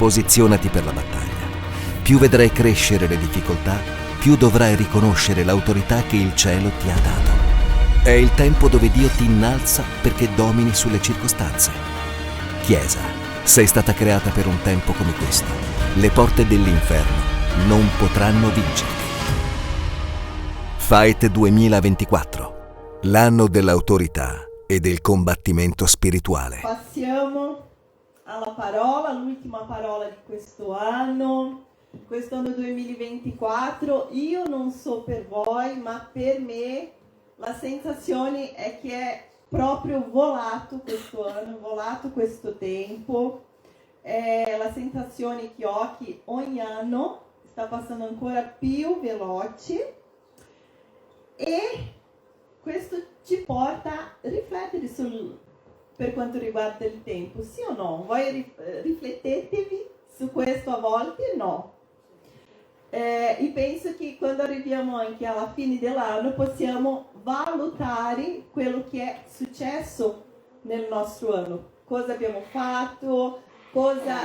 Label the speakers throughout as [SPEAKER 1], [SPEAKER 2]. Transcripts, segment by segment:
[SPEAKER 1] Posizionati per la battaglia. Più vedrai crescere le difficoltà, più dovrai riconoscere l'autorità che il cielo ti ha dato. È il tempo dove Dio ti innalza perché domini sulle circostanze. Chiesa, sei stata creata per un tempo come questo. Le porte dell'inferno non potranno vincerti. Fight 2024, l'anno dell'autorità e del combattimento spirituale.
[SPEAKER 2] Passiamo alla parola, l'ultima parola di questo anno 2024. Io non so per voi, ma per me la sensazione è che è proprio volato questo anno, volato questo tempo. È la sensazione che ho che ogni anno sta passando ancora più veloce e questo ci porta a riflettere per quanto riguarda il tempo, sì o no? Voi riflettetevi su questo a volte? No. E penso che quando arriviamo anche alla fine dell'anno possiamo valutare quello che è successo nel nostro anno, cosa abbiamo fatto, cosa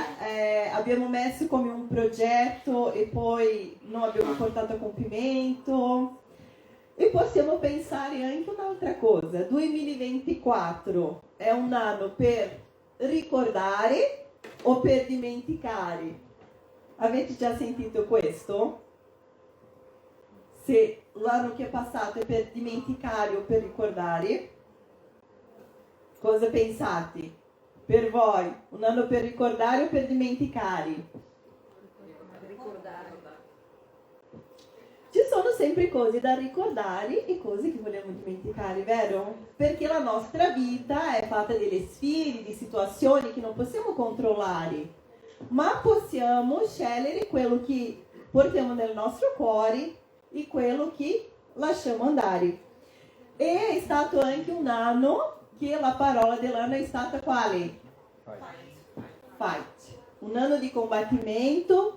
[SPEAKER 2] abbiamo messo come un progetto e poi non abbiamo portato a compimento. E possiamo pensare anche un'altra cosa. 2024 è un anno per ricordare o per dimenticare? Avete già sentito questo? Se l'anno che è passato è per dimenticare o per ricordare? Cosa pensate? Per voi, un anno per ricordare o per dimenticare?
[SPEAKER 3] Ricordare.
[SPEAKER 2] Ci sono sempre cose da ricordare e cose che vogliamo dimenticare, vero? Perché la nostra vita è fatta delle sfide, di situazioni che non possiamo controllare, ma possiamo scegliere quello che portiamo nel nostro cuore e quello che lasciamo andare. E è stato anche un anno che la parola dell'anno è stata quale? Fight. Un anno di combattimento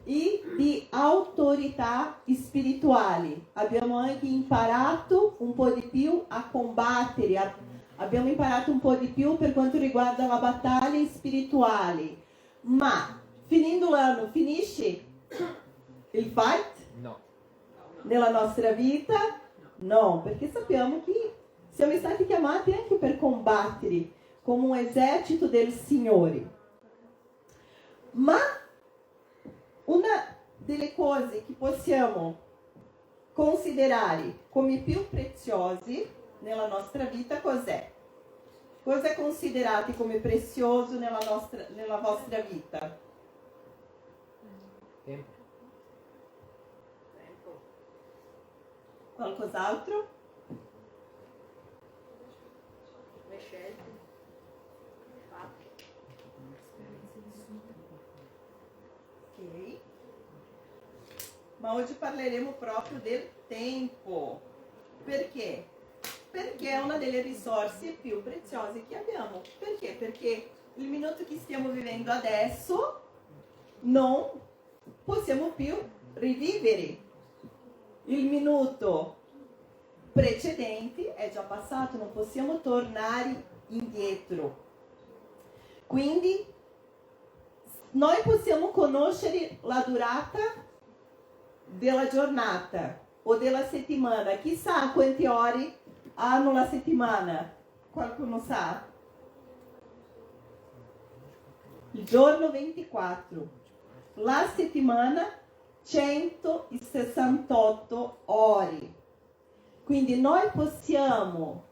[SPEAKER 2] e di autorità spirituali. Abbiamo anche imparato un po' di più a combattere, abbiamo imparato un po' di più per quanto riguarda la battaglia spirituale. Ma finendo l'anno finisce il fight?
[SPEAKER 3] No.
[SPEAKER 2] Nella nostra vita? No, perché sappiamo che siamo stati chiamati anche per combattere come un esercito del Signore. Ma una delle cose che possiamo considerare come più preziose nella nostra vita cos'è? Cosa considerate come prezioso nella vostra vita?
[SPEAKER 3] Tempo.
[SPEAKER 2] Qualcos'altro?
[SPEAKER 3] Le scelte. Fatti.
[SPEAKER 2] Ok. Ma oggi parleremo proprio del tempo. Perché? Perché è una delle risorse più preziose che abbiamo. Perché? Perché il minuto che stiamo vivendo adesso non possiamo più rivivere. Il minuto precedente è già passato, non possiamo tornare indietro. Quindi noi possiamo conoscere la durata della giornata o della settimana. Chissà quante ore hanno la settimana. Qualcuno sa? Il giorno 24. La settimana 168 ore. Quindi noi possiamo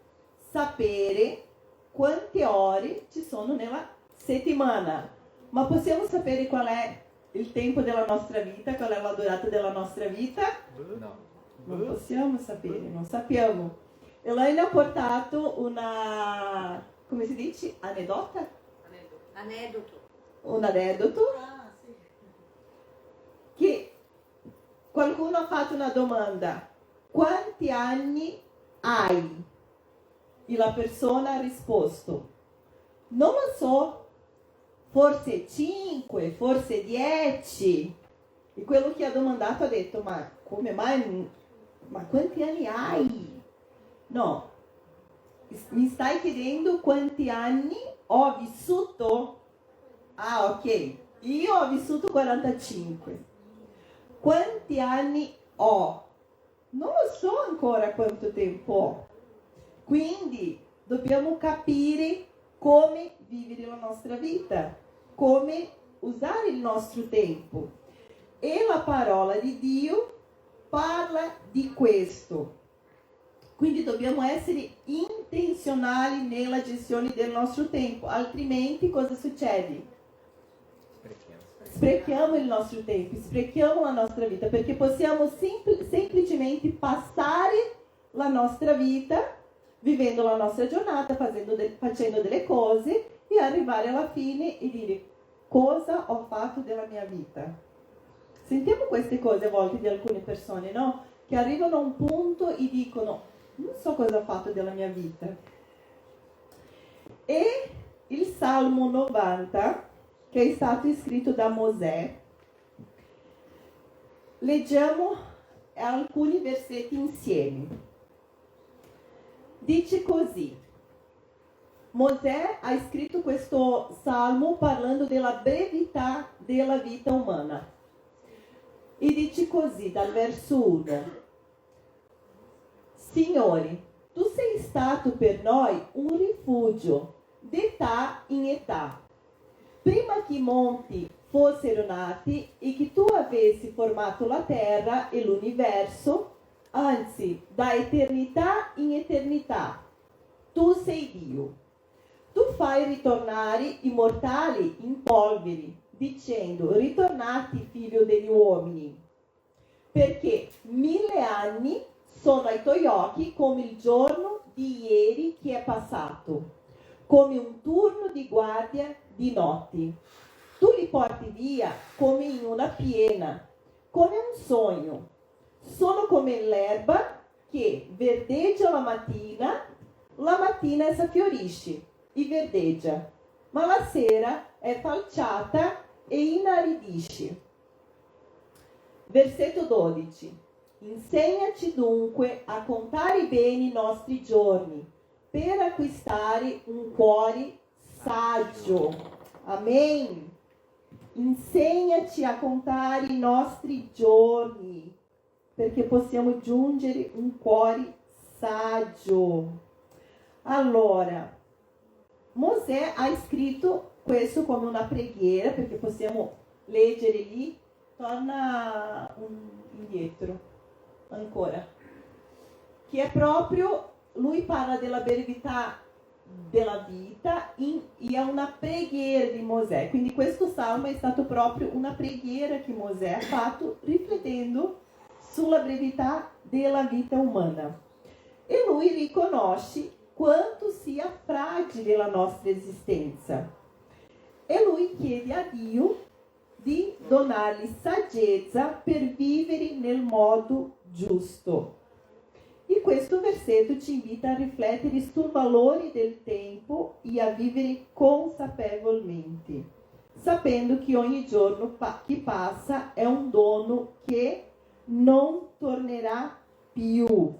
[SPEAKER 2] sapere quante ore ci sono nella settimana, ma possiamo sapere qual è il tempo della nostra vita, qual è la durata della nostra vita?
[SPEAKER 3] No.
[SPEAKER 2] Non possiamo sapere, non sappiamo. Elaine ha portato una, come si dice, anedota?
[SPEAKER 3] Aneddoto.
[SPEAKER 2] Un aneddoto che qualcuno ha fatto una domanda: quanti anni hai? E la persona ha risposto: non lo so, forse 5, forse 10. E quello che ha domandato ha detto: ma come mai? Ma quanti anni hai? No, mi stai chiedendo quanti anni ho vissuto? Ah, ok. Io ho vissuto 45. Quanti anni ho? Non lo so ancora quanto tempo ho. Quindi dobbiamo capire come vivere la nostra vita, come usare il nostro tempo. E la parola di Dio parla di questo. Quindi dobbiamo essere intenzionali nella gestione del nostro tempo, altrimenti cosa succede? Sprechiamo il nostro tempo, sprechiamo la nostra vita, perché possiamo semplicemente passare la nostra vita vivendo la nostra giornata, facendo delle cose e arrivare alla fine e dire cosa ho fatto della mia vita. Sentiamo queste cose a volte di alcune persone, no? Che arrivano a un punto e dicono non so cosa ho fatto della mia vita. E il Salmo 90, che è stato scritto da Mosè, leggiamo alcuni versetti insieme. Dice così: Mosè ha scritto questo salmo parlando della brevità della vita umana. E dice così, dal verso 1: Signore, tu sei stato per noi un rifugio d'età in età, prima che i monti fossero nati e che tu avessi formato la terra e l'universo, anzi, da eternità in eternità, tu sei Dio. Tu fai ritornare i mortali in polveri, dicendo: ritornati, figlio degli uomini, perché 1000 anni sono ai tuoi occhi come il giorno di ieri che è passato, come un turno di guardia di notti. Tu li porti via come in una piena, come un sogno. Sono come l'erba che verdeggia la mattina essa fiorisce e verdeggia, ma la sera è falciata e inaridisce. Versetto 12. Insegnaci dunque a contare bene i nostri giorni, per acquistare un cuore saggio. Amen. Insegnaci a contare i nostri giorni, perché possiamo giungere un cuore saggio. Allora, Mosè ha scritto questo come una preghiera, perché possiamo leggere lì. Torna indietro, ancora. Che è proprio, lui parla della brevità della vita e è una preghiera di Mosè. Quindi questo salmo è stato proprio una preghiera che Mosè ha fatto riflettendo sulla brevità della vita umana. E lui riconosce quanto sia fragile la nostra esistenza. E lui chiede a Dio di donargli saggezza per vivere nel modo giusto. E questo versetto ci invita a riflettere sul valore del tempo e a vivere consapevolmente, sapendo che ogni giorno che passa è un dono che non tornerà più.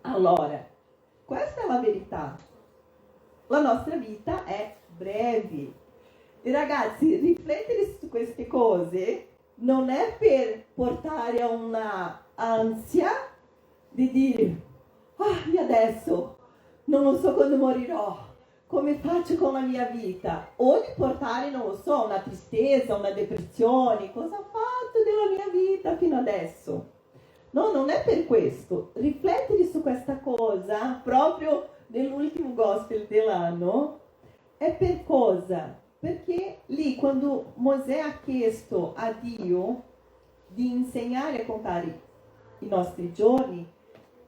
[SPEAKER 2] Allora, questa è la verità. La nostra vita è breve. E ragazzi, riflettere su queste cose non è per portare a una ansia di dire e adesso non lo so quando morirò, come faccio con la mia vita? O di portare, non lo so, una tristezza, una depressione, cosa ho fatto della mia vita fino adesso? No, non è per questo. Riflettere su questa cosa, proprio nell'ultimo gospel dell'anno, è per cosa? Perché lì, quando Mosè ha chiesto a Dio di insegnare a contare i nostri giorni,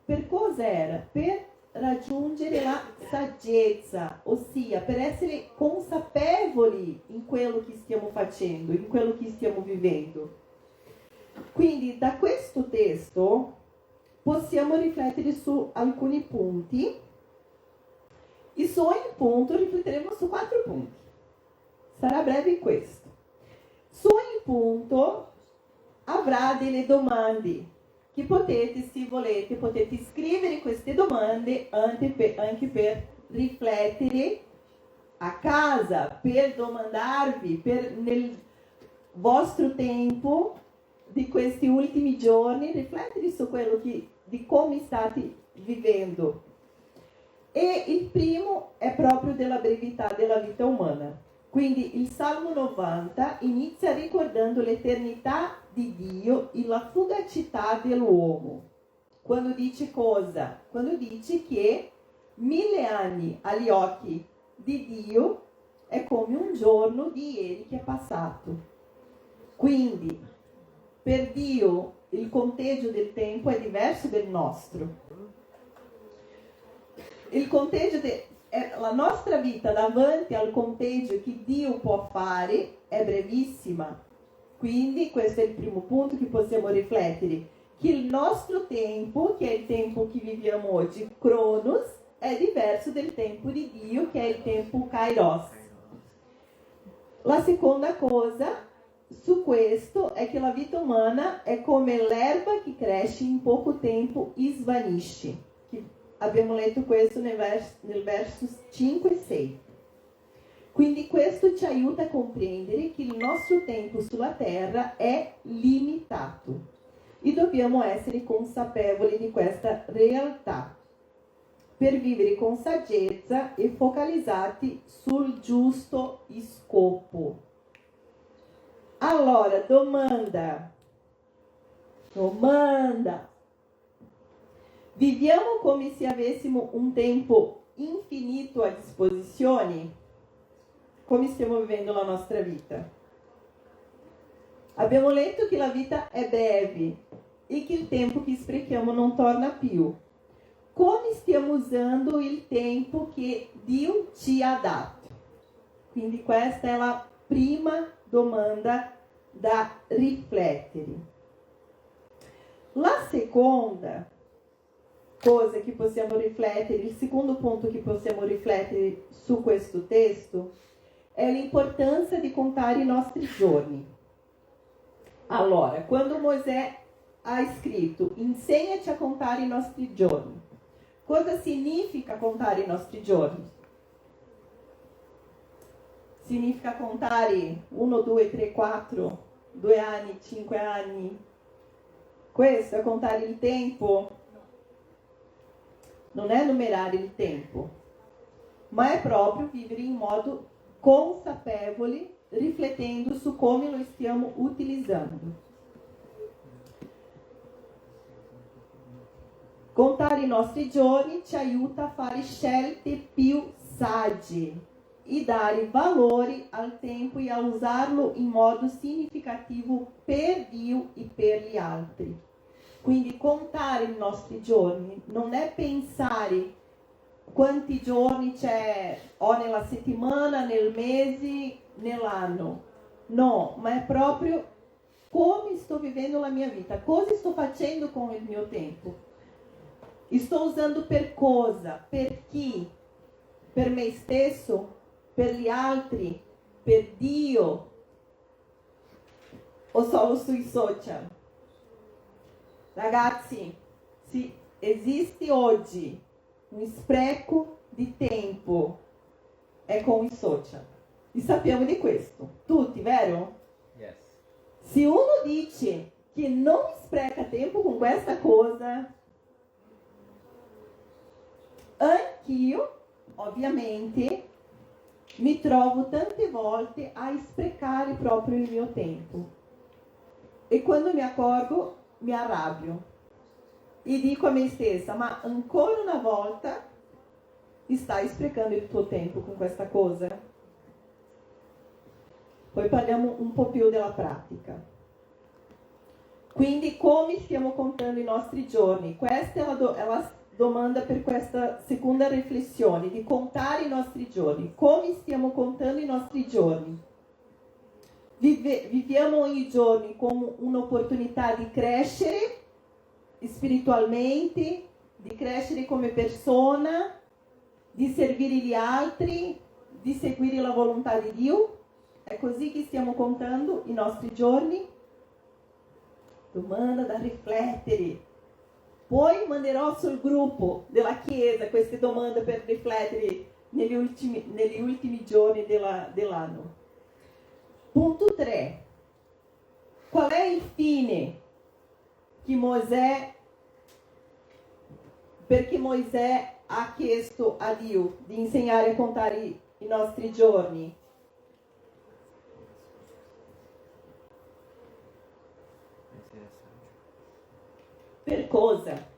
[SPEAKER 2] per cosa era? Per raggiungere la saggezza, ossia per essere consapevoli in quello che stiamo facendo, in quello che stiamo vivendo. Quindi da questo testo possiamo riflettere su alcuni punti e su ogni punto rifletteremo su 4 punti. Sarà breve questo. Su ogni punto avrà delle domande che potete, se volete, potete scrivere queste domande anche per riflettere a casa per domandarvi nel vostro tempo di questi ultimi giorni, riflettere su quello di come state vivendo. E il primo è proprio della brevità della vita umana. Quindi il Salmo 90 inizia ricordando l'eternità di Dio e la fugacità dell'uomo. Quando dice cosa? Quando dice che 1000 anni agli occhi di Dio è come un giorno di ieri che è passato. Quindi per Dio il conteggio del tempo è diverso del nostro. Il conteggio la nostra vita davanti al conteggio che Dio può fare è brevissima. Quindi questo è il primo punto che possiamo riflettere, che il nostro tempo, che è il tempo che viviamo oggi, Cronos, è diverso del tempo di Dio, che è il tempo Kairos. La seconda cosa su questo è che la vita umana è come l'erba che cresce in poco tempo e svanisce. Abbiamo letto questo nel verso 5 e 6. Quindi questo ci aiuta a comprendere che il nostro tempo sulla terra è limitato e dobbiamo essere consapevoli di questa realtà per vivere con saggezza e focalizzati sul giusto scopo. Allora, domanda. Viviamo come se avessimo un tempo infinito a disposizione? Come stiamo vivendo la nostra vita? Abbiamo letto che la vita è breve e che il tempo che sprechiamo non torna più. Come stiamo usando il tempo che Dio ci ha dato? Quindi questa è la prima domanda da riflettere. La seconda cosa che possiamo riflettere, il secondo punto che possiamo riflettere su questo testo è l'importanza di contare i nostri giorni. Allora, quando Mosè ha scritto insegna-ci a contare i nostri giorni, cosa significa contare i nostri giorni? Significa contare 1, 2, 3, 4, 2 anni, 5 anni? Questo è contare il tempo? Non è numerare il tempo, ma è proprio vivere in modo consapevole, riflettendo su come lo stiamo utilizzando. Contare i nostri giorni ci aiuta a fare scelte più sagge e dare valore al tempo e a usarlo in modo significativo per Dio e per gli altri. Quindi contare i nostri giorni non è pensare quanti giorni ho nella settimana, nel mese, nell'anno. No, ma è proprio come sto vivendo la mia vita, cosa sto facendo con il mio tempo. Sto usando per cosa? Per chi? Per me stesso? Per gli altri? Per Dio? O solo sui social? Ragazzi, se esiste oggi un spreco di tempo, è con i social. E sappiamo di questo, tutti, vero?
[SPEAKER 3] Yes.
[SPEAKER 2] Se uno dice che non spreca tempo con questa cosa, anch'io, ovviamente, mi trovo tante volte a sprecare proprio il mio tempo. E quando mi accorgo, mi arrabbio e dico a me stessa, ma ancora una volta stai sprecando il tuo tempo con questa cosa? Poi parliamo un po' più della pratica. Quindi come stiamo contando i nostri giorni? Questa è la domanda per questa seconda riflessione, di contare i nostri giorni. Come stiamo contando i nostri giorni? Viviamo ogni giorno come un'opportunità di crescere spiritualmente, di crescere come persona, di servire gli altri, di seguire la volontà di Dio? È così che stiamo contando i nostri giorni? Domanda da riflettere. Poi manderò sul gruppo della Chiesa queste domande per riflettere negli ultimi giorni dell'anno. Punto 3. Qual è il fine perché Mosè ha chiesto a Dio di insegnare a contare i nostri giorni? Per cosa?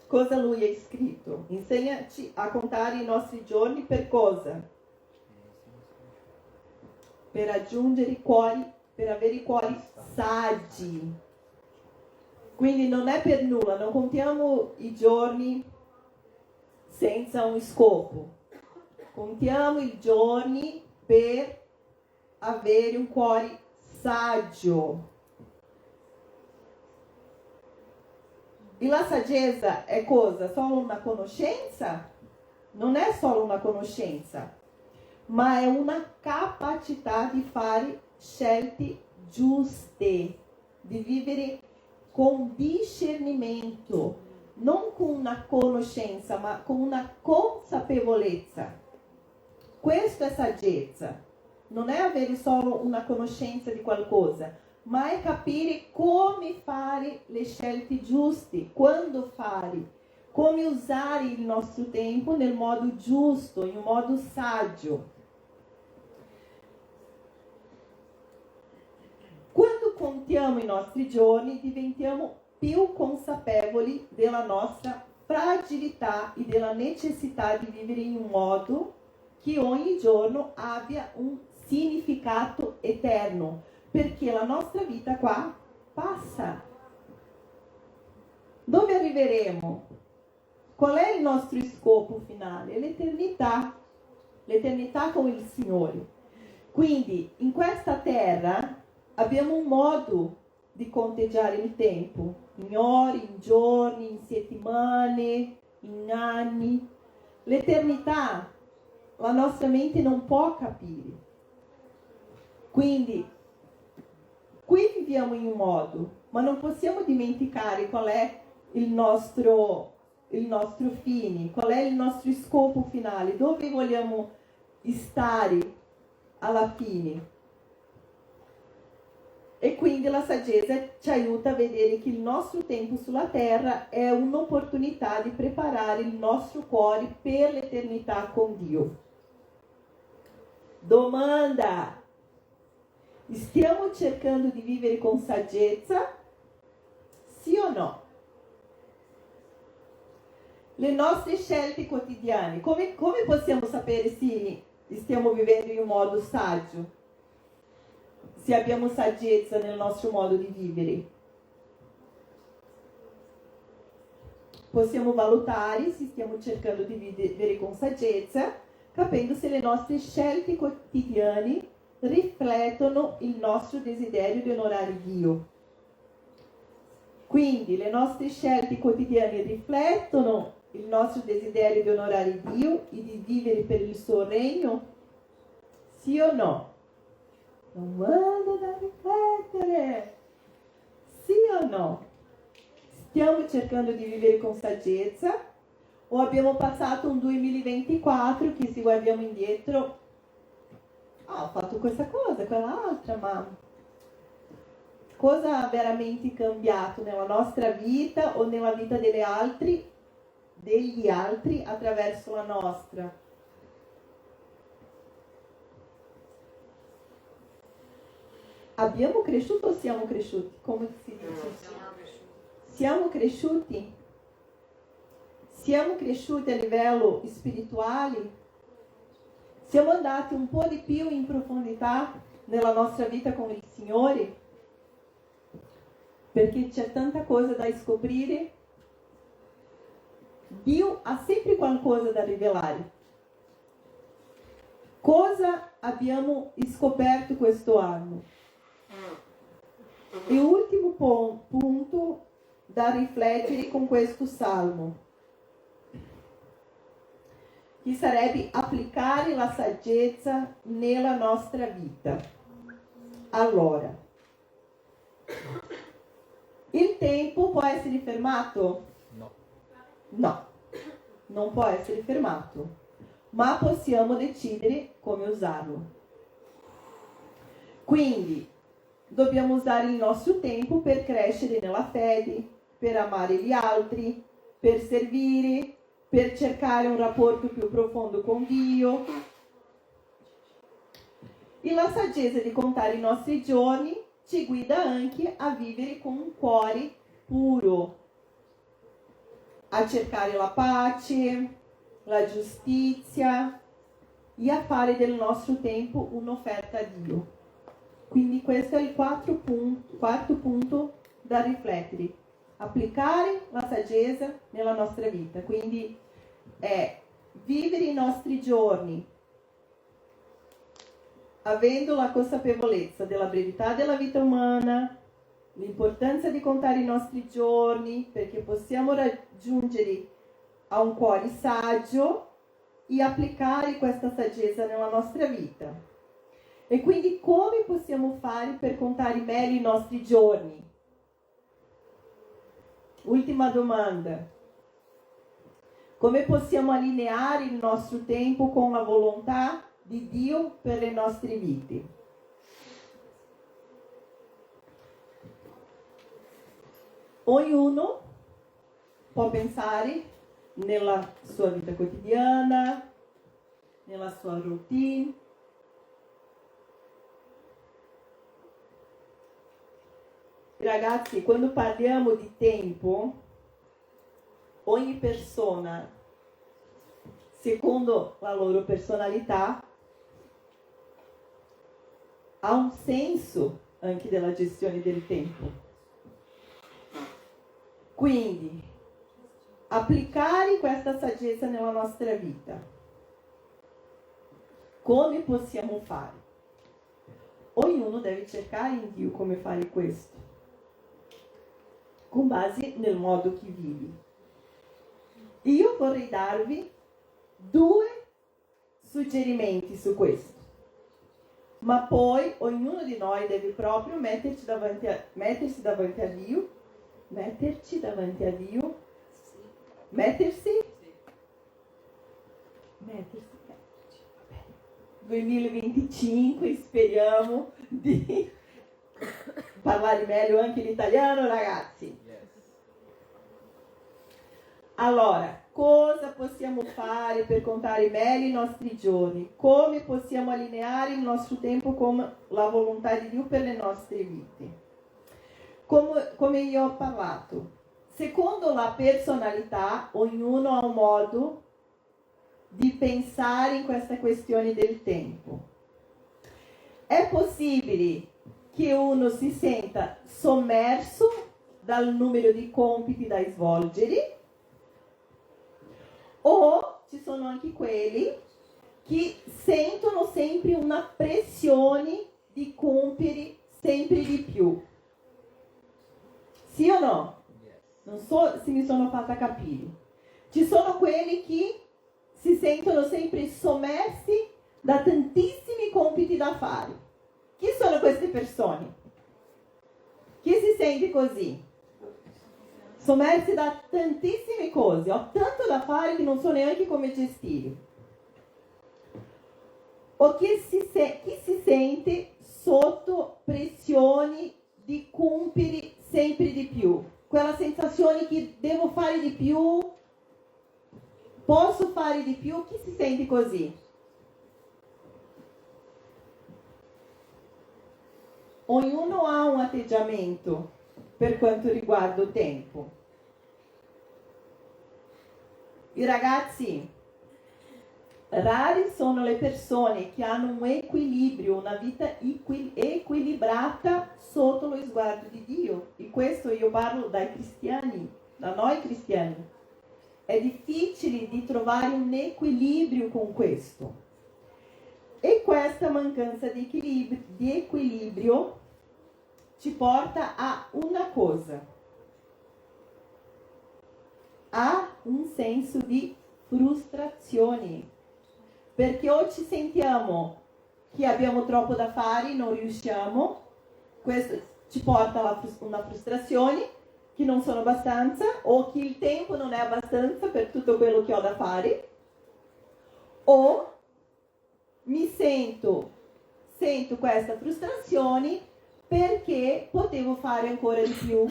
[SPEAKER 2] Cosa lui ha scritto? Insegnaci a contare i nostri giorni per cosa? Per raggiungere i cuori, per avere i cuori saggi. Quindi non è per nulla, non contiamo i giorni senza un scopo. Contiamo i giorni per avere un cuore saggio. E la saggezza è cosa? Solo una conoscenza? Non è solo una conoscenza, ma è una capacità di fare scelte giuste, di vivere con discernimento, non con una conoscenza, ma con una consapevolezza. Questo è saggezza. Non è avere solo una conoscenza di qualcosa, ma è capire come fare le scelte giuste, quando fare, come usare il nostro tempo nel modo giusto, in un modo saggio. Quando contiamo i nostri giorni, diventiamo più consapevoli della nostra fragilità e della necessità di vivere in un modo che ogni giorno abbia un significato eterno, perché la nostra vita qua passa. Dove arriveremo? Qual è il nostro scopo finale? L'eternità. L'eternità con il Signore. Quindi in questa terra abbiamo un modo di conteggiare il tempo, in ore, in giorni, in settimane, in anni. L'eternità la nostra mente non può capire. Quindi qui viviamo in un modo, ma non possiamo dimenticare qual è il nostro fine, qual è il nostro scopo finale, dove vogliamo stare alla fine. E quindi la saggezza ci aiuta a vedere che il nostro tempo sulla terra è un'opportunità di preparare il nostro cuore per l'eternità con Dio. Domanda: stiamo cercando di vivere con saggezza? Sì o no? Le nostre scelte quotidiane, come possiamo sapere se stiamo vivendo in un modo saggio? Se abbiamo saggezza nel nostro modo di vivere? Possiamo valutare se stiamo cercando di vivere con saggezza, capendo se le nostre scelte quotidiane riflettono il nostro desiderio di onorare Dio. Quindi le nostre scelte quotidiane riflettono il nostro desiderio di onorare Dio e di vivere per il suo regno? Sì o no? Domanda da riflettere. Sì o no? Stiamo cercando di vivere con saggezza? O abbiamo passato un 2024 che se guardiamo indietro, ho fatto questa cosa, quell'altra, ma cosa ha veramente cambiato nella nostra vita o nella vita degli altri attraverso la nostra? Abbiamo cresciuto o siamo cresciuti? Come si dice? Siamo cresciuti? Siamo cresciuti a livello spirituale? Siamo andati un po' di più in profondità nella nostra vita con il Signore? Perché c'è tanta cosa da scoprire. Dio ha sempre qualcosa da rivelare. Cosa abbiamo scoperto questo anno? E ultimo punto da riflettere con questo salmo, che sarebbe applicare la saggezza nella nostra vita. Allora, il tempo può essere fermato? No, non può essere fermato. ma possiamo decidere come usarlo. Quindi dobbiamo usare il nostro tempo per crescere nella fede, per amare gli altri, per servire, per cercare un rapporto più profondo con Dio. E la saggezza di contare i nostri giorni ci guida anche a vivere con un cuore puro, a cercare la pace, la giustizia e a fare del nostro tempo un'offerta a Dio. Quindi questo è il quarto punto da riflettere. Applicare la saggezza nella nostra vita. Quindi è vivere i nostri giorni avendo la consapevolezza della brevità della vita umana, l'importanza di contare i nostri giorni perché possiamo raggiungere a un cuore saggio e applicare questa saggezza nella nostra vita. E quindi come possiamo fare per contare meglio i nostri giorni? Ultima domanda. Come possiamo allineare il nostro tempo con la volontà di Dio per le nostre vite? Ognuno può pensare nella sua vita quotidiana, nella sua routine. Ragazzi, quando parliamo di tempo, ogni persona, secondo la loro personalità, ha un senso anche della gestione del tempo. Quindi, applicare questa saggezza nella nostra vita. Come possiamo fare? Ognuno deve cercare in Dio come fare questo, con base nel modo che vivi. Io vorrei darvi 2 suggerimenti su questo, ma poi ognuno di noi deve proprio metterci davanti a Dio. 2025, speriamo di parlare meglio anche l'italiano, ragazzi. Allora, cosa possiamo fare per contare meglio i nostri giorni? Come possiamo allineare il nostro tempo con la volontà di Dio per le nostre vite? Come io ho parlato, secondo la personalità, ognuno ha un modo di pensare in questa questione del tempo. È possibile che uno si senta sommerso dal numero di compiti da svolgere, o ci sono anche quelli che sentono sempre una pressione di compiere sempre di più. Sì o no? Non so se mi sono fatta capire. Ci sono quelli che si sentono sempre sommersi da tantissimi compiti da fare. Chi sono queste persone? Chi si sente così? Sommersi da tantissime cose. Ho tanto da fare che non so neanche come gestire. O chi si sente sotto pressioni di compiere sempre di più. Quella sensazione che devo fare di più, posso fare di più. Chi si sente così? Ognuno ha un atteggiamento per quanto riguarda il tempo. I ragazzi, rari sono le persone che hanno un equilibrio, una vita equilibrata sotto lo sguardo di Dio. E questo io parlo dai cristiani, da noi cristiani. È difficile di trovare un equilibrio con questo. E questa mancanza di equilibrio ci porta a una cosa, a un senso di frustrazione, perché o ci sentiamo che abbiamo troppo da fare, non riusciamo, questo ci porta a una frustrazione, che non sono abbastanza, o che il tempo non è abbastanza per tutto quello che ho da fare, o mi sento questa frustrazione perché potevo fare ancora di più,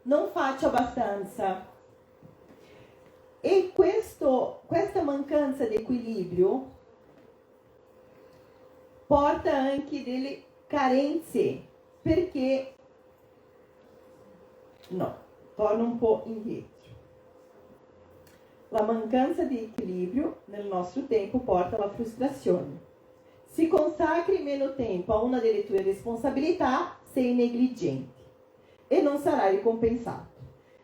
[SPEAKER 2] non faccio abbastanza. E questa mancanza di equilibrio porta anche delle carenze, perché torno un po' indietro. La mancanza di equilibrio nel nostro tempo porta alla frustrazione. Se consacri meno tempo a una delle tue responsabilità, sei negligente e non sarai ricompensato.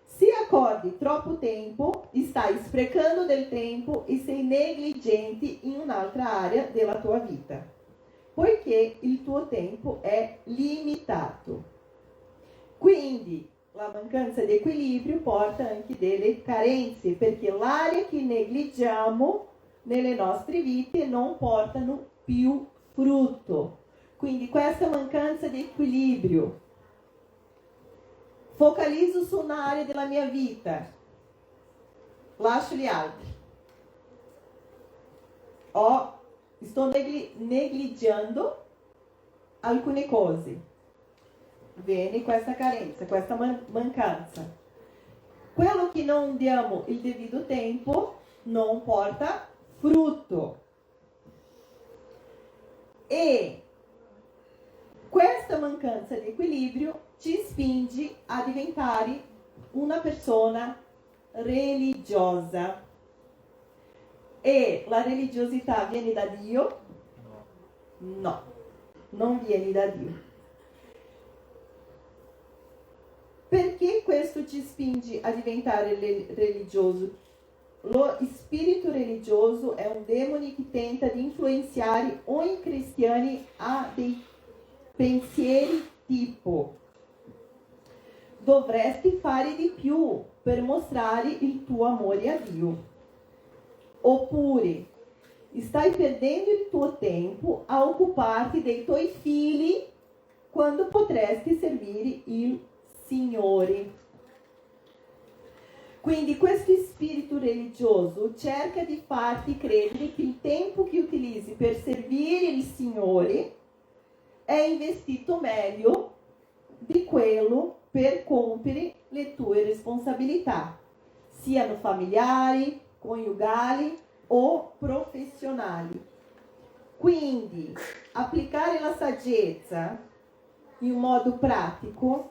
[SPEAKER 2] Se accordi troppo tempo, stai sprecando del tempo e sei negligente in un'altra area della tua vita, poiché il tuo tempo è limitato. Quindi la mancanza di equilibrio porta anche delle carenze, perché l'area che negligiamo nelle nostre vite non portano più frutto. Quindi questa mancanza di equilibrio. Focalizzo su un'area della mia vita, lascio gli altri. Sto negligiando alcune cose. Viene questa carenza, questa mancanza. Quello che non diamo il devido tempo non porta frutto. E questa mancanza di equilibrio ci spinge a diventare una persona religiosa. E la religiosità viene da Dio? No, non viene da Dio. Perché questo ci spinge a diventare religioso? Lo spirito religioso è un demone che tenta di influenzare ogni cristiano a dei pensieri tipo: dovresti fare di più per mostrare il tuo amore a Dio. Oppure, stai perdendo il tuo tempo a occuparti dei tuoi figli quando potresti servire il Signore. Quindi questo spirito religioso cerca di farti credere che il tempo che utilizzi per servire il Signore è investito meglio di quello per compiere le tue responsabilità, siano familiari, coniugali o professionali. Quindi applicare la saggezza in modo pratico,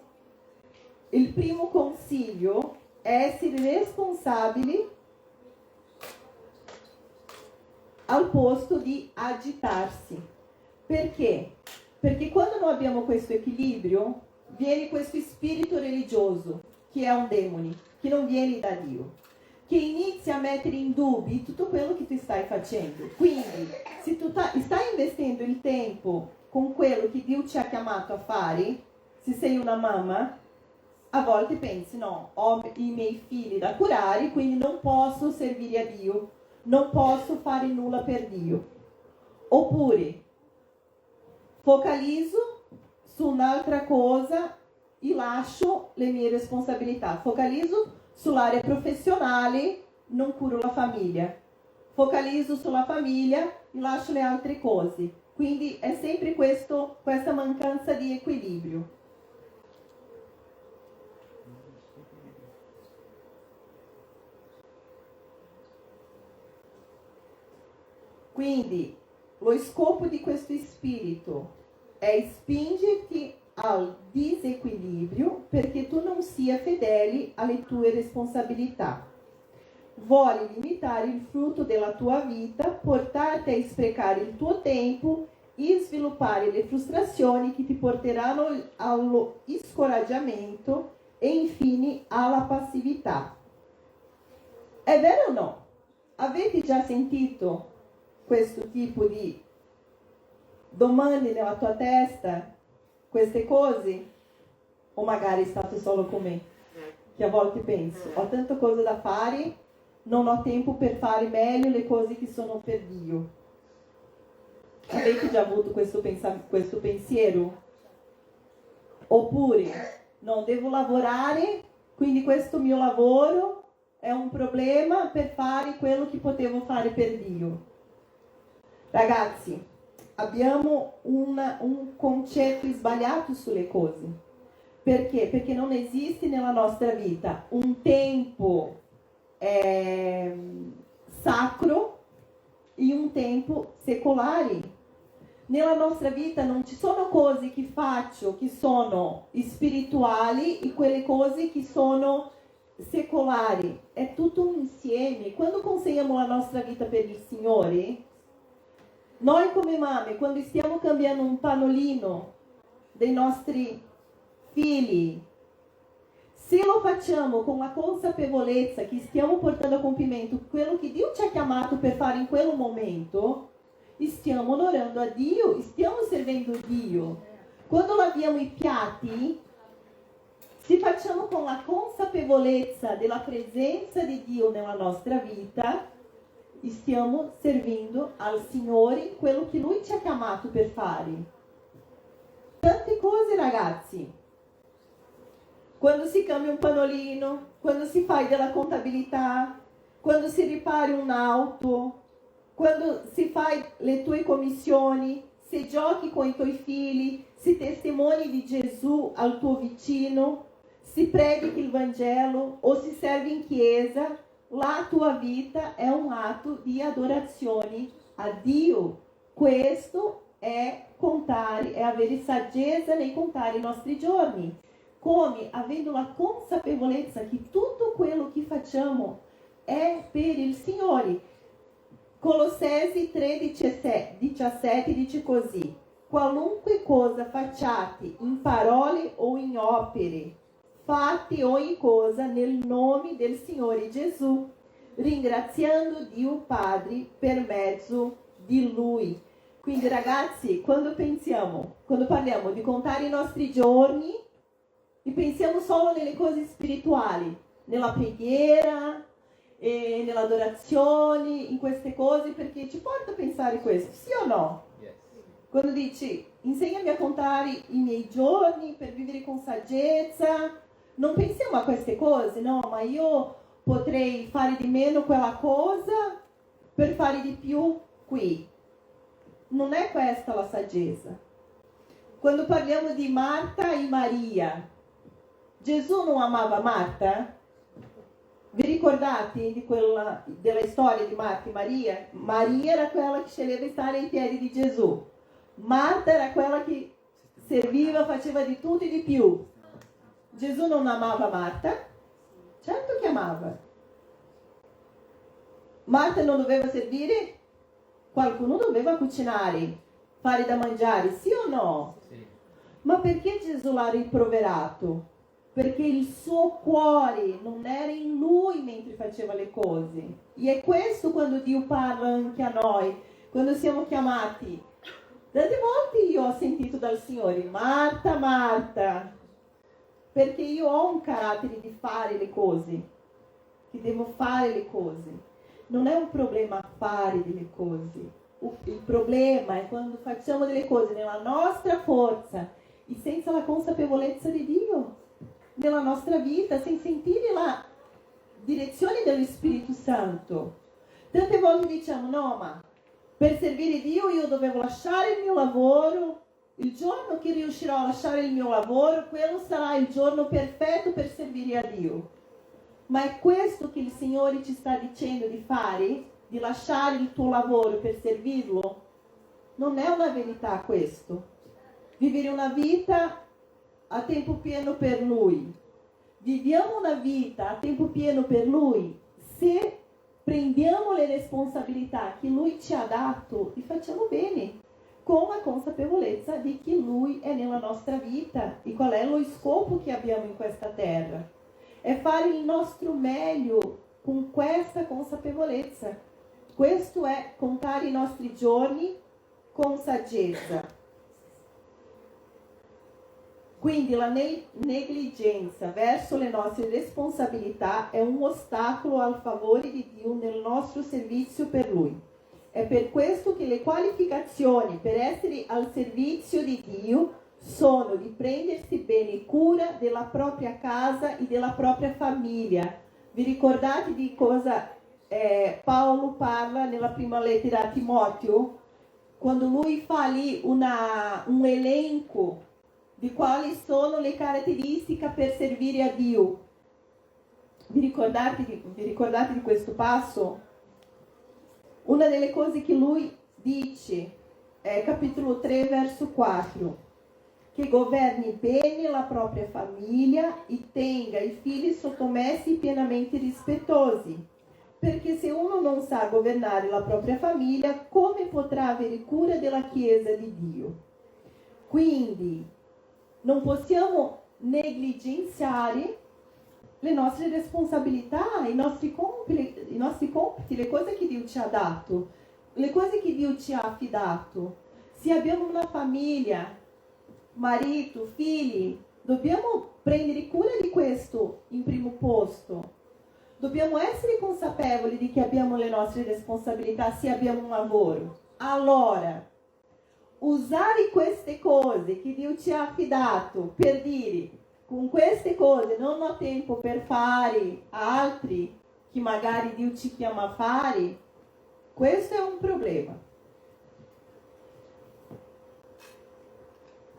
[SPEAKER 2] il primo consiglio è essere responsabili al posto di agitarsi. Perché? Perché quando non abbiamo questo equilibrio, viene questo spirito religioso, che è un demone, che non viene da Dio, che inizia a mettere in dubbio tutto quello che tu stai facendo. Quindi, se tu stai investendo il tempo con quello che Dio ci ha chiamato a fare, se sei una mamma, a volte pensi: no, ho i miei figli da curare, quindi non posso servire a Dio, non posso fare nulla per Dio. Oppure focalizzo su un'altra cosa e lascio le mie responsabilità. Focalizzo sull'area professionale, non curo la famiglia. Focalizzo sulla famiglia e lascio le altre cose. Quindi è sempre questa mancanza di equilibrio. Quindi lo scopo di questo spirito è spingerti al disequilibrio perché tu non sia fedele alle tue responsabilità. Vuole limitare il frutto della tua vita, portarti a sprecare il tuo tempo e sviluppare le frustrazioni che ti porteranno allo scoraggiamento e infine alla passività. È vero o no? Avete già sentito questo tipo di domande nella tua testa, queste cose? O magari è stato solo con me, che a volte penso: ho tante cose da fare, non ho tempo per fare meglio le cose che sono per Dio. Avete già avuto questo pensiero? Oppure: non devo lavorare, quindi questo mio lavoro è un problema per fare quello che potevo fare per Dio. Ragazzi, abbiamo un concetto sbagliato sulle cose. Perché? Perché non esiste nella nostra vita un tempo sacro e un tempo secolare. Nella nostra vita non ci sono cose che faccio che sono spirituali e quelle cose che sono secolari. È tutto un insieme. Quando consegniamo la nostra vita per il Signore, noi come mamme, quando stiamo cambiando un pannolino dei nostri figli, se lo facciamo con la consapevolezza che stiamo portando a compimento quello che Dio ci ha chiamato per fare in quel momento, stiamo onorando a Dio, stiamo servendo Dio. Quando laviamo i piatti, se facciamo con la consapevolezza della presenza di Dio nella nostra vita, stiamo servindo al Signore quello che Lui ci ha chiamato per fare. Tante cose, ragazzi. Quando si cambia un pannolino, quando si fa della contabilità, quando si ripara un'auto, quando si fa le tue commissioni, se giochi con i tuoi figli, se testimoni di Gesù al tuo vicino, se predichi il Vangelo o si serve in chiesa, la tua vita è un atto di adorazione a Dio. Questo è contare, è avere saggezza nel contare i nostri giorni. Come avendo la consapevolezza che tutto quello che facciamo è per il Signore. Colossesi 3,17 dice così: qualunque cosa facciate in parole o in opere, fate ogni cosa nel nome del Signore Gesù, ringraziando Dio Padre per mezzo di Lui. Quindi ragazzi, quando parliamo di contare i nostri giorni, e pensiamo solo nelle cose spirituali, nella preghiera, nell'adorazione, in queste cose, perché ci porta a pensare questo, sì o no? Yes. Quando dici, insegnami a contare i miei giorni per vivere con saggezza, non pensiamo a queste cose, no, ma io potrei fare di meno quella cosa per fare di più qui. Non è questa la saggezza. Quando parliamo di Marta e Maria, Gesù non amava Marta? Vi ricordate della storia di Marta e Maria? Maria era quella che sceglieva di stare in piedi di Gesù. Marta era quella che serviva, faceva di tutto e di più. Gesù non amava Marta? Certo che amava. Marta non doveva servire? Qualcuno doveva cucinare, fare da mangiare, sì o no? Sì. Ma perché Gesù l'ha rimproverato? Perché il suo cuore non era in lui mentre faceva le cose. E è questo quando Dio parla anche a noi, quando siamo chiamati. Tante volte io ho sentito dal Signore, Marta, Marta, perché io ho un carattere di fare le cose, che devo fare le cose. Non è un problema fare delle cose. Il problema è quando facciamo delle cose nella nostra forza e senza la consapevolezza di Dio nella nostra vita, senza sentire la direzione dello Spirito Santo. Tante volte diciamo, no, ma per servire Dio io dovevo lasciare il mio lavoro. Il giorno che riuscirò a lasciare il mio lavoro, quello sarà il giorno perfetto per servire a Dio. Ma è questo che il Signore ci sta dicendo di fare? Di lasciare il tuo lavoro per servirlo? Non è una verità questo. Vivere una vita a tempo pieno per Lui. Viviamo una vita a tempo pieno per Lui se prendiamo le responsabilità che Lui ci ha dato e facciamo bene, con la consapevolezza di che Lui è nella nostra vita e qual è lo scopo che abbiamo in questa terra. È fare il nostro meglio con questa consapevolezza. Questo è contare i nostri giorni con saggezza. Quindi la negligenza verso le nostre responsabilità è un ostacolo al favore di Dio nel nostro servizio per Lui. È per questo che le qualificazioni per essere al servizio di Dio sono di prendersi bene cura della propria casa e della propria famiglia. Vi ricordate di cosa Paolo parla nella prima lettera a Timoteo? quando lui fa lì un elenco di quali sono le caratteristiche per servire a Dio. Vi ricordate di questo passo? Una delle cose che lui dice è capitolo 3 verso 4, che governi bene la propria famiglia e tenga i figli sottomessi pienamente rispettosi, perché se uno non sa governare la propria famiglia, come potrà avere cura della Chiesa di Dio? Quindi non possiamo negligenziare le nostre responsabilità, i nostri compiti, le cose che Dio ci ha dato, le cose che Dio ci ha affidato. Se abbiamo una famiglia, marito, figli, dobbiamo prendere cura di questo in primo posto. Dobbiamo essere consapevoli di che abbiamo le nostre responsabilità se abbiamo un lavoro. Allora, usare queste cose che Dio ci ha affidato per dire: con queste cose non ho tempo per fare altri che magari Dio ci chiama a fare, questo è un problema.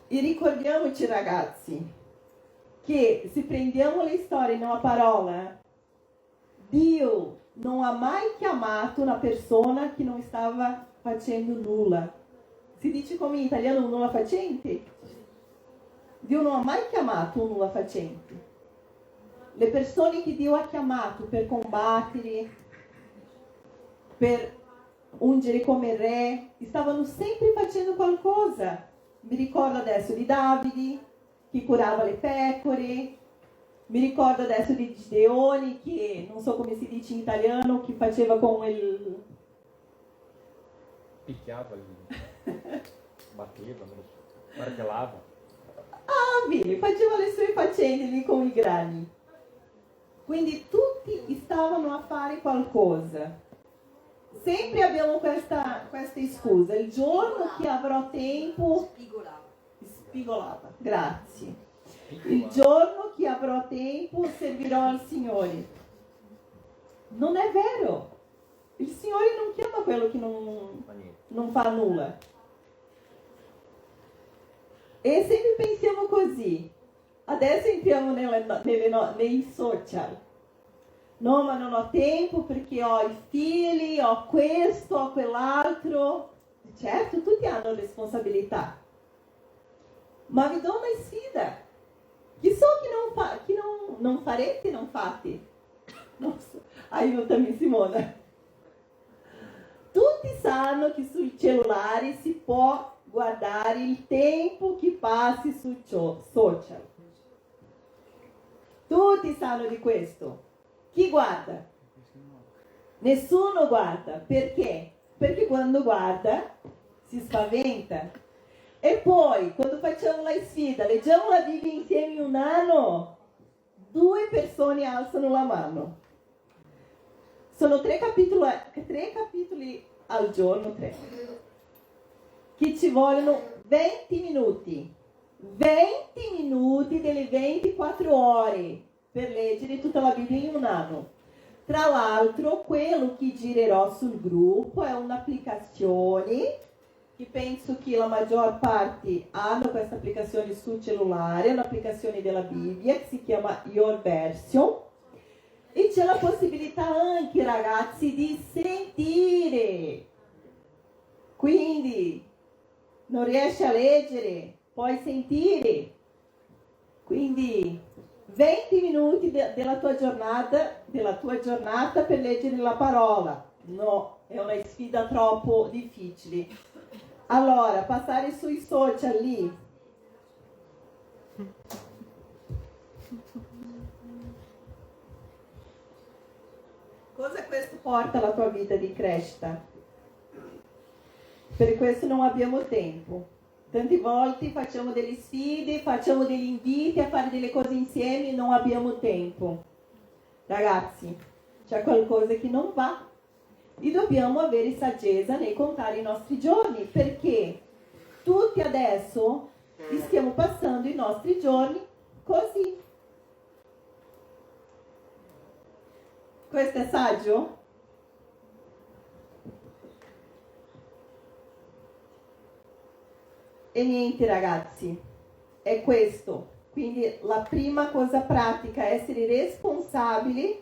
[SPEAKER 2] E ricordiamoci, ragazzi, che se prendiamo le storie nella parola, Dio non ha mai chiamato una persona che non stava facendo nulla. Si dice come in italiano un nulla facente? Dio non ha mai chiamato un nulla facente. Le persone che Dio ha chiamato per combattere, per ungere come re, stavano sempre facendo qualcosa. Mi ricordo adesso di Davide, che curava le pecore. Mi ricordo adesso di Gideone, che non so come si dice in italiano, che faceva con il...
[SPEAKER 4] Picchiava, batteva, martellava.
[SPEAKER 2] Ah, vedi, faceva le sue faccende lì con i grani. Quindi tutti stavano a fare qualcosa. Sempre abbiamo questa scusa. Il giorno che avrò tempo... Spigolava, grazie. Il giorno che avrò tempo servirò al Signore. Non è vero. Il Signore non chiama quello che non fa nulla. E sempre pensiamo così. Adesso entriamo nei social. No, ma non ho tempo perché ho i figli, ho questo, ho quell'altro. Certo, tutti hanno responsabilità. Ma vi do una sfida. Chi so che non farete, non fate. Non so. Aiutami, Simona. Tutti sanno che sui cellulari si può guardare il tempo che passi sui social. Tutti sanno di questo. Chi guarda? Nessuno guarda. Perché? Perché quando guarda si spaventa. E poi, quando facciamo la sfida, leggiamo la Bibbia insieme in un anno, 2 persone alzano la mano. Sono 3 capitoli al giorno, 3. Che ci vogliono 20 minuti. 20 minuti delle 24 ore per leggere tutta la Bibbia in un anno. Tra l'altro, quello che girerò sul gruppo è un'applicazione che penso che la maggior parte hanno questa applicazione sul cellulare, è un'applicazione della Bibbia che si chiama Your Version, e c'è la possibilità anche, ragazzi, di sentire. Quindi non riesci a leggere, puoi sentire. Quindi 20 minuti della tua giornata per leggere la parola. No, è una sfida troppo difficile. Allora, passare sui social lì. Cosa questo porta alla tua vita di crescita? Per questo non abbiamo tempo. Tante volte facciamo delle sfide, facciamo degli inviti a fare delle cose insieme e non abbiamo tempo. Ragazzi, c'è qualcosa che non va. E dobbiamo avere saggezza nel contare i nostri giorni, perché tutti adesso stiamo passando i nostri giorni così. Questo è saggio? E niente ragazzi, è questo. Quindi la prima cosa pratica è essere responsabili,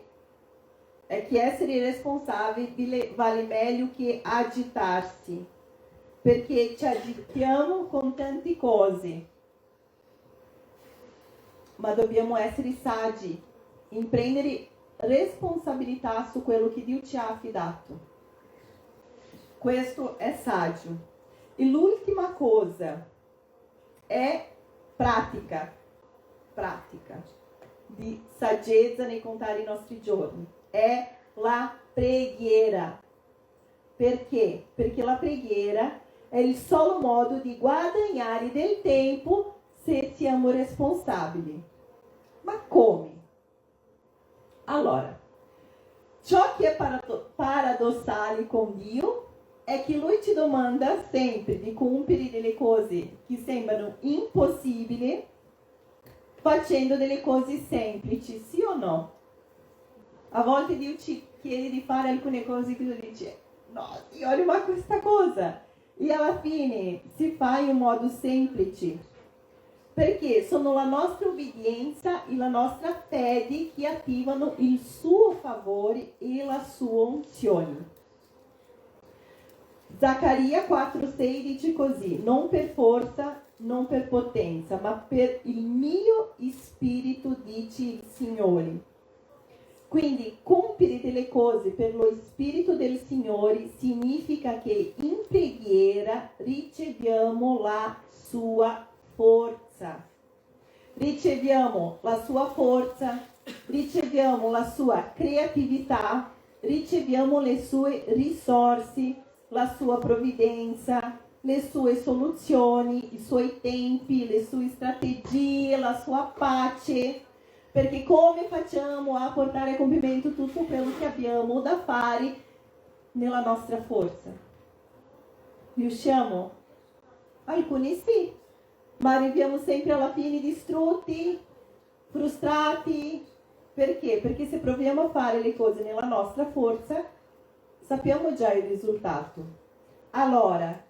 [SPEAKER 2] è che essere responsabile vale meglio che agitarsi, perché ci agitiamo con tante cose, ma dobbiamo essere saggi, in prendere responsabilità su quello che Dio ci ha affidato. Questo è saggio. E l'ultima cosa è pratica di saggezza nei contare i nostri giorni. È la preghiera. Perché? Perché la preghiera è il solo modo di guadagnare del tempo se siamo responsabili. Ma come? Allora, ciò che è paradossale con Dio è che Lui ci domanda sempre di compiere delle cose che sembrano impossibili facendo delle cose semplici, sì o no? A volte Dio ci chiede di fare alcune cose che tu dici, no Signore, ma questa cosa, e alla fine si fa in un modo semplice, perché sono la nostra obbedienza e la nostra fede che attivano il suo favore e la sua unzione. Zaccaria 4,6 dice così: non per forza, non per potenza, ma per il mio spirito, dice il Signore. Quindi compiere delle cose per lo spirito del Signore significa che in preghiera riceviamo la sua forza. Riceviamo la sua forza, riceviamo la sua creatività, riceviamo le sue risorse, la sua provvidenza, le sue soluzioni, i suoi tempi, le sue strategie, la sua pace. Perché come facciamo a portare a compimento tutto quello che abbiamo da fare nella nostra forza? Riusciamo? Alcuni sì, ma arriviamo sempre alla fine distrutti, frustrati. Perché? Perché se proviamo a fare le cose nella nostra forza, sappiamo già il risultato. Allora,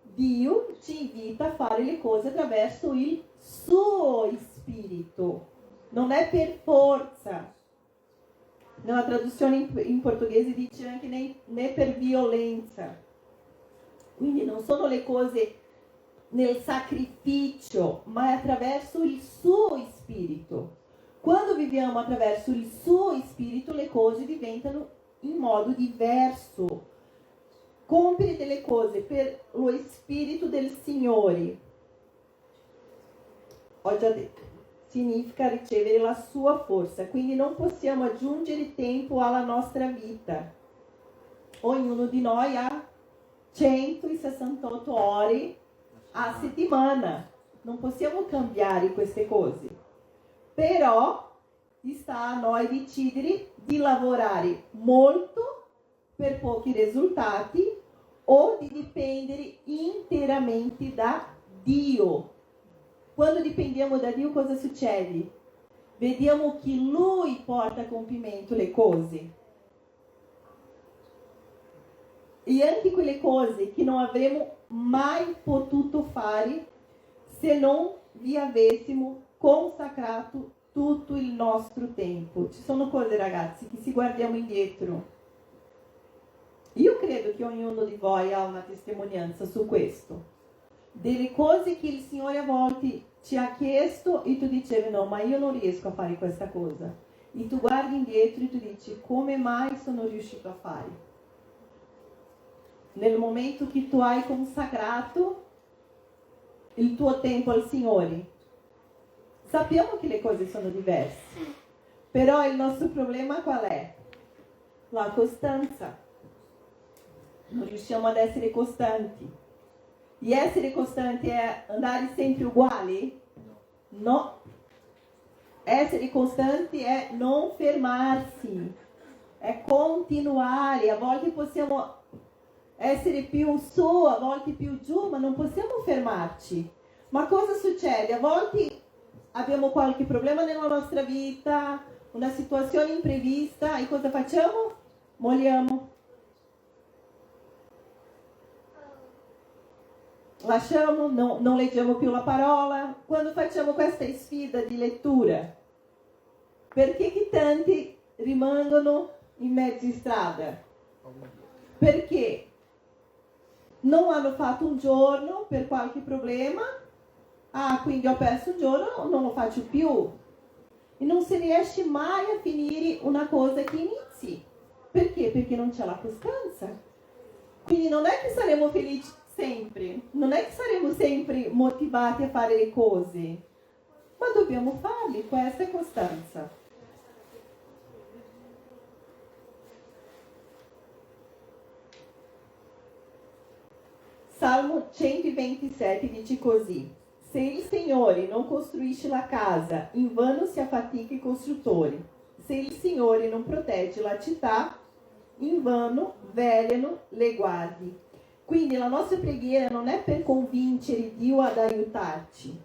[SPEAKER 2] Dio ci invita a fare le cose attraverso il suo spirito. Non è per forza. Nella traduzione in portoghese dice anche né per violenza. Quindi non sono le cose nel sacrificio, ma è attraverso il suo spirito. Quando viviamo attraverso il suo spirito, le cose diventano in modo diverso. Compiere delle cose per lo spirito del Signore, ho già detto, significa ricevere la sua forza. Quindi non possiamo aggiungere tempo alla nostra vita. Ognuno di noi ha 168 ore a settimana. Non possiamo cambiare queste cose. Però sta a noi decidere di lavorare molto per pochi risultati o di dipendere interamente da Dio. Quando dipendiamo da Dio, cosa succede? Vediamo che Lui porta a compimento le cose. E anche quelle cose che non avremmo mai potuto fare se non vi avessimo consacrato tutto il nostro tempo. Ci sono cose, ragazzi, che se guardiamo indietro, io credo che ognuno di voi ha una testimonianza su questo. Delle cose che il Signore a volte ci ha chiesto e tu dicevi no, ma io non riesco a fare questa cosa. E tu guardi indietro e tu dici come mai sono riuscito a fare? Nel momento che tu hai consacrato il tuo tempo al Signore. Sappiamo che le cose sono diverse, però il nostro problema qual è? La costanza. Non riusciamo ad essere costanti. E essere costanti è andare sempre uguali? No. Essere costanti è non fermarsi, è continuare. A volte possiamo essere più su, a volte più giù, ma non possiamo fermarci. Ma cosa succede? A volte abbiamo qualche problema nella nostra vita, una situazione imprevista, e cosa facciamo? Molliamo. lasciamo, non leggiamo più la parola. Quando facciamo questa sfida di lettura, perché che tanti rimangono in mezzo strada? Perché non hanno fatto un giorno per qualche problema, quindi ho perso un giorno, non lo faccio più. E non si riesce mai a finire una cosa che inizi. Perché? Perché non c'è la costanza. Quindi non è che saremo felici sempre, non è che saremo sempre motivati a fare le cose, ma dobbiamo farle, questa è costanza. Salmo 127 dice così: se il Signore non costruisce la casa, invano si affatica i costruttori. Se il Signore non protegge la città, invano velano le guardie. Quindi la nostra preghiera non è per convincere Dio ad aiutarci,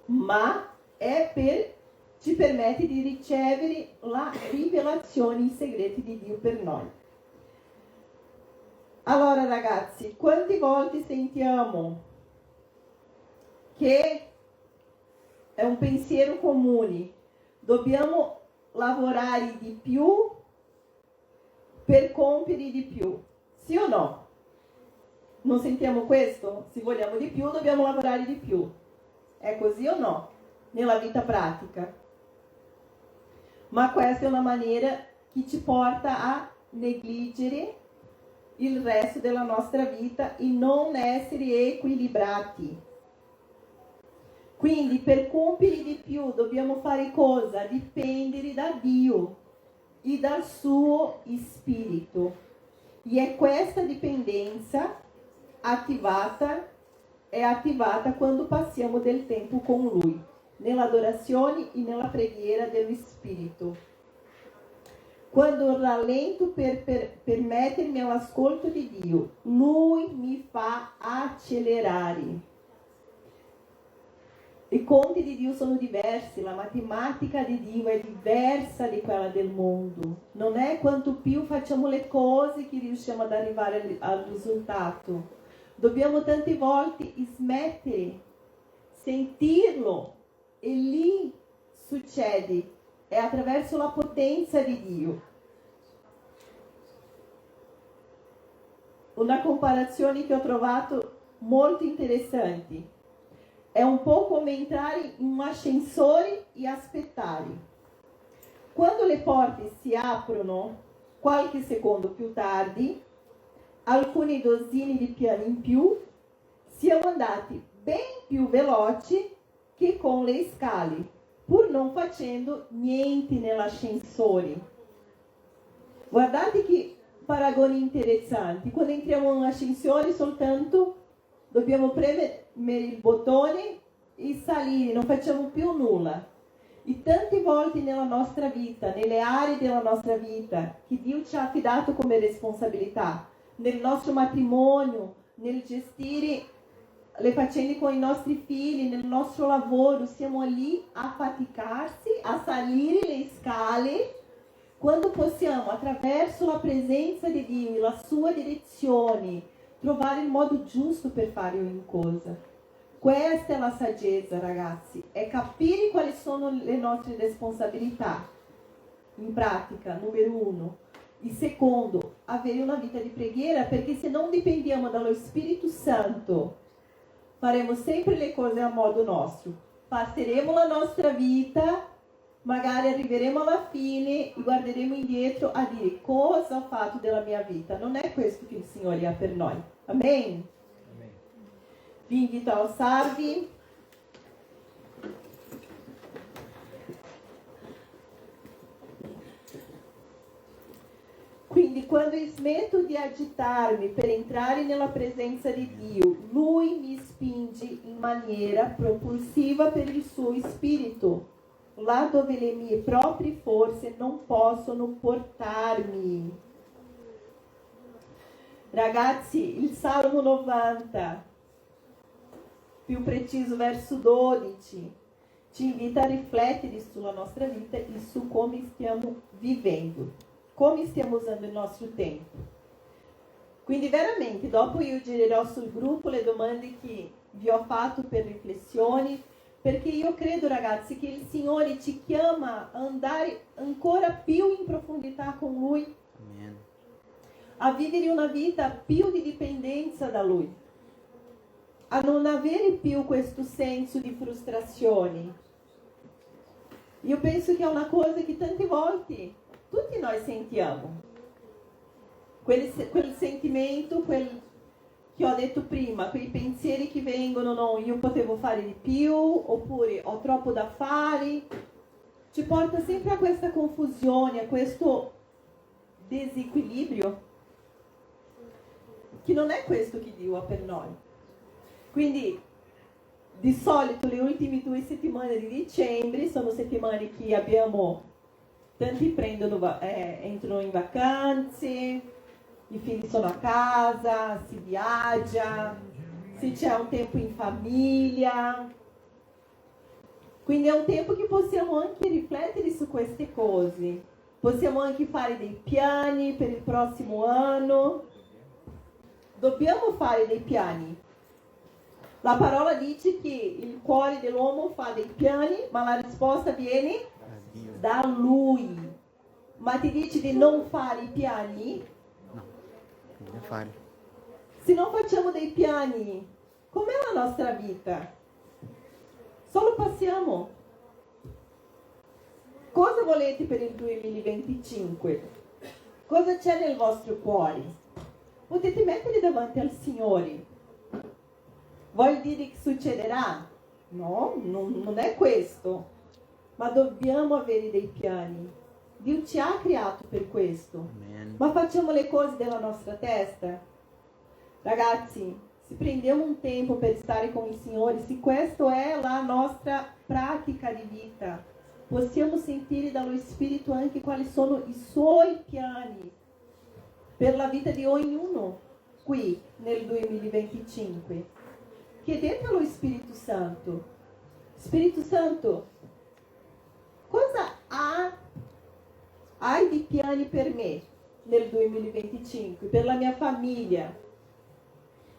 [SPEAKER 2] ma è per ci permette di ricevere la rivelazione, i segreti di Dio per noi. Allora ragazzi, quante volte sentiamo che è un pensiero comune, dobbiamo lavorare di più per compiere di più, sì o no? Non sentiamo questo? Se vogliamo di più, dobbiamo lavorare di più. È così o no? Nella vita pratica. Ma questa è una maniera che ci porta a negligere il resto della nostra vita e non essere equilibrati. Quindi per compiere di più dobbiamo fare cosa? Dipendere da Dio e dal suo spirito. E è questa dipendenza è attivata quando passiamo del tempo con Lui, nell'adorazione e nella preghiera dello Spirito. Quando rallento per mettermi all'ascolto di Dio, Lui mi fa accelerare. I conti di Dio sono diversi, la matematica di Dio è diversa di quella del mondo. Non è quanto più facciamo le cose che riusciamo ad arrivare al risultato. Dobbiamo tante volte smettere, sentirlo e lì succede. È attraverso la potenza di Dio. Una comparazione che ho trovato molto interessante. È un po' come entrare in un ascensore e aspettare. Quando le porte si aprono qualche secondo più tardi, alcune dozzine di piani in più, siamo andati ben più veloci che con le scale, pur non facendo niente nell'ascensore. Guardate che paragoni interessanti. Quando entriamo in un ascensore soltanto dobbiamo premere il bottone e salire, non facciamo più nulla. E tante volte nella nostra vita, nelle aree della nostra vita che Dio ci ha affidato come responsabilità, nel nostro matrimonio, nel gestire le faccende con i nostri figli, nel nostro lavoro, siamo lì a faticarsi, a salire le scale, quando possiamo, attraverso la presenza di Dio e la sua direzione, trovare il modo giusto per fare ogni cosa. Questa è la saggezza, ragazzi, è capire quali sono le nostre responsabilità. In pratica, numero 1. Il secondo, avere una vita di preghiera, perché se non dipendiamo dallo Spirito Santo, faremo sempre le cose a modo nostro. Passeremo la nostra vita, magari arriveremo alla fine e guarderemo indietro a dire cosa ho fatto della mia vita. Non è questo che il Signore ha per noi. Amen?
[SPEAKER 4] Amen.
[SPEAKER 2] Vi invito a alzarvi. Quindi quando smetto di agitarmi per entrare nella presenza di Dio, Lui mi spinge in maniera propulsiva per il suo spirito, là dove le mie proprie forze non possono portarmi. Ragazzi, il Salmo 90, più preciso verso 12, ci invita a riflettere sulla nostra vita e su come stiamo vivendo. Come stiamo usando il nostro tempo? Quindi veramente, dopo io girerò sul gruppo le domande che vi ho fatto per riflessioni, perché io credo, ragazzi, che il Signore ci chiama a andare ancora più in profondità con Lui,
[SPEAKER 5] Amen.
[SPEAKER 2] a vivere una vita più di dipendenza da Lui, a non avere più questo senso di frustrazione. Io penso che è una cosa che tante volte tutti noi sentiamo. Quel sentimento, quel che ho detto prima, quei pensieri che vengono, no, io potevo fare di più, oppure ho troppo da fare, ci porta sempre a questa confusione, a questo disequilibrio, che non è questo che Dio ha per noi. Quindi, di solito, le ultime 2 settimane di dicembre sono settimane che abbiamo, tanti entrano in vacanze, i figli sono a casa, si viaggia, se c'è un tempo in famiglia. Quindi è un tempo che possiamo anche riflettere su queste cose. Possiamo anche fare dei piani per il prossimo anno. Dobbiamo fare dei piani. La parola dice che il cuore dell'uomo fa dei piani, ma la risposta viene da lui. Ma ti dice di non fare i piani?
[SPEAKER 5] Non fare.
[SPEAKER 2] Se non facciamo dei piani, com'è la nostra vita? Solo passiamo. Cosa volete per il 2025? Cosa c'è nel vostro cuore? Potete mettere davanti al Signore. Vuol dire che succederà? No, non è questo. Ma dobbiamo avere dei piani. Dio ci ha creato per questo.
[SPEAKER 5] Amen.
[SPEAKER 2] Ma facciamo le cose della nostra testa? Ragazzi, se prendiamo un tempo per stare con il Signore, se questa è la nostra pratica di vita, possiamo sentire dallo Spirito anche quali sono i Suoi piani per la vita di ognuno qui nel 2025. Chiedete allo Spirito Santo. Spirito Santo, cosa hai di piani per me nel 2025, per la mia famiglia?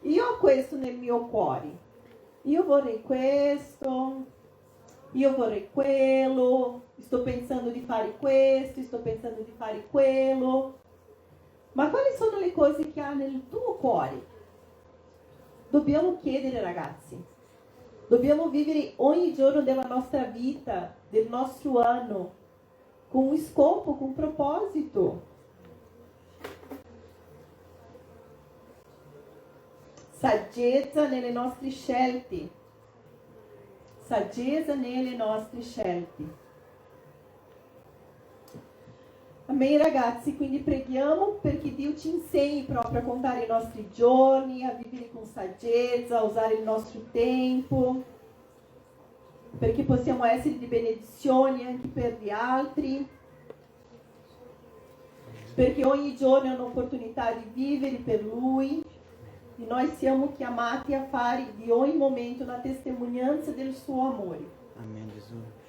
[SPEAKER 2] Io ho questo nel mio cuore. Io vorrei questo, io vorrei quello, sto pensando di fare questo, sto pensando di fare quello. Ma quali sono le cose che ha nel tuo cuore? Dobbiamo chiedere, ragazzi. Dobbiamo vivere ogni giorno della nostra vita, del nostro anno, con un scopo, con un proposito. Saggezza nelle nostre scelte. Saggezza nelle nostre scelte. Amém, ragazzi? Quindi preghiamo perché Dio ci insegni proprio a contare i nostri giorni, a vivere con saggezza, a usare il nostro tempo, perché possiamo essere di benedizione anche per gli altri, perché ogni giorno è un'opportunità di vivere per Lui e noi siamo chiamati a fare di ogni momento una testimonianza del suo amore.
[SPEAKER 5] Amém, Jesus.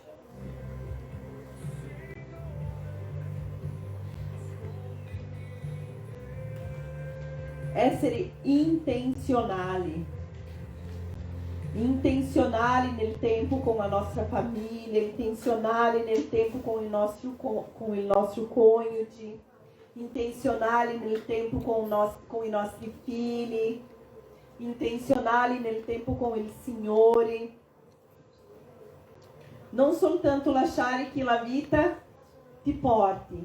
[SPEAKER 2] Essere intenzionali nel tempo con la nostra famiglia, intenzionali nel tempo con il nostro coniuge, intenzionali nel tempo con i nostri figli, intenzionali nel tempo con il Signore. Non soltanto lasciare che la vita ti porti,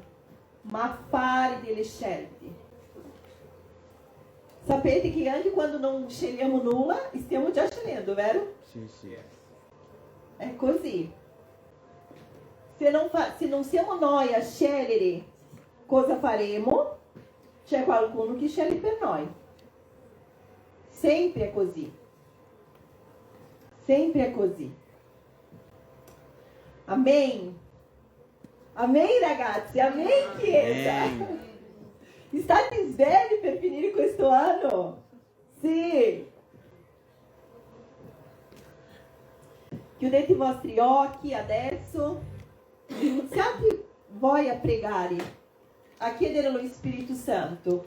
[SPEAKER 2] ma fare delle scelte. Sapete che anche quando non scegliamo nulla, stiamo già scegliendo, vero?
[SPEAKER 5] Sì, sì.
[SPEAKER 2] È così. Se non siamo noi a scegliere cosa faremo, c'è qualcuno che sceglie per noi. Sempre è così. Sempre è così. Amen. Amen, ragazzi. Amen, Chiesa.
[SPEAKER 5] Amém.
[SPEAKER 2] State svegli per finire questo anno? Sì. Chiudete i vostri occhi adesso. Iniziate voi a pregare, a chiedere allo Spirito Santo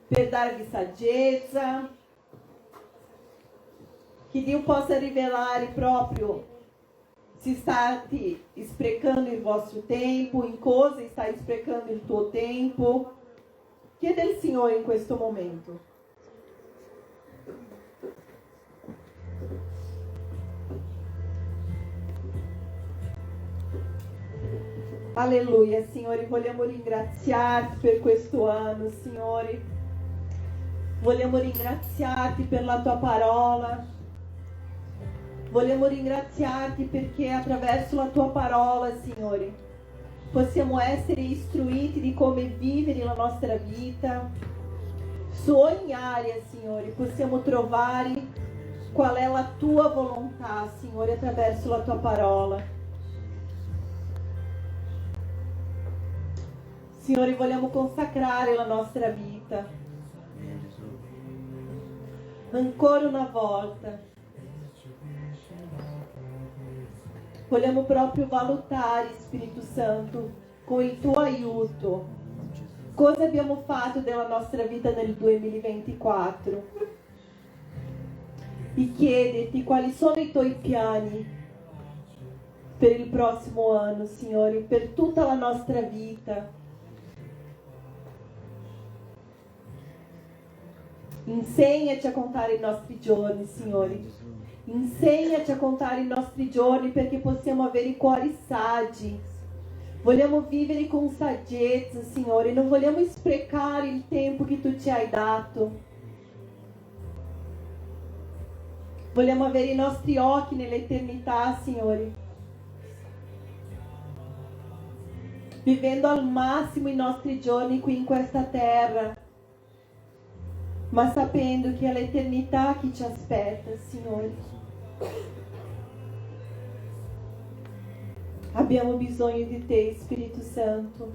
[SPEAKER 2] per darvi saggezza, che Dio possa rivelare proprio se state sprecando il vostro tempo, in cosa stai sprecando il tuo tempo. Chiede al Signore in questo momento. Alleluia, Signore, vogliamo ringraziarti per questo anno, Signore. Vogliamo ringraziarti per la tua parola. Vogliamo ringraziarti perché attraverso la tua parola, Signore, possiamo essere istruiti di come vivere la nostra vita. Su ogni area, Signore, possiamo trovare qual è la tua volontà, Signore, attraverso la tua parola. Signore, vogliamo consacrare la nostra vita. Ancora una volta. Vogliamo proprio valutare, Spirito Santo, con il tuo aiuto, cosa abbiamo fatto della nostra vita nel 2024. E chiederti quali sono i tuoi piani per il prossimo anno, Signore, per tutta la nostra vita. Insegnaci a contare i nostri giorni, Signore. Insegnaci a contare i nostri giorni perché possiamo avere cuori saggi. Vogliamo vivere con saggezza, Signore. Non vogliamo sprecare il tempo che tu ci hai dato. Vogliamo avere i nostri occhi nell'eternità, Signore. Vivendo al massimo i nostri giorni qui in questa terra. Ma sapendo che è l'eternità che ci aspetta, Signore. Abbiamo bisogno di te, Spirito Santo,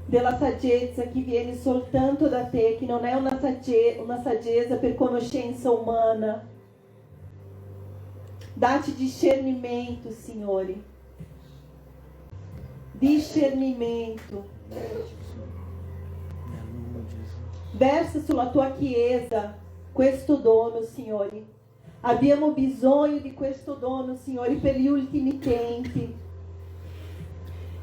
[SPEAKER 2] della saggezza che viene soltanto da te, che non è una saggezza per conoscenza umana. Dá-te discernimento, Signore. Discernimento. Versa sulla tua Chiesa questo dono, Signore. Abbiamo bisogno di questo dono, Signore, per gli ultimi tempi.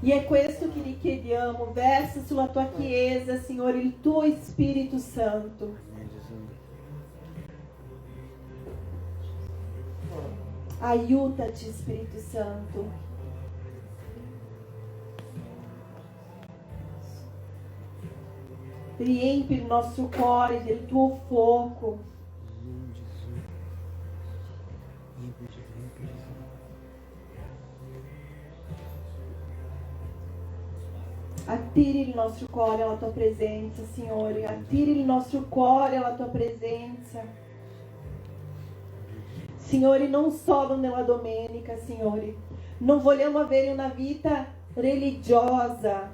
[SPEAKER 2] E è questo che ti chiediamo. Versa sulla tua Chiesa, Signore, il tuo Spirito Santo. Aiutaci, Spirito Santo. Riempi il nostro cuore del tuo fuoco. Attiri il nostro cuore alla tua presenza, Signore. Attiri il nostro cuore alla tua presenza. Signore, non solo nella domenica, Signore. Non vogliamo avere una vita religiosa,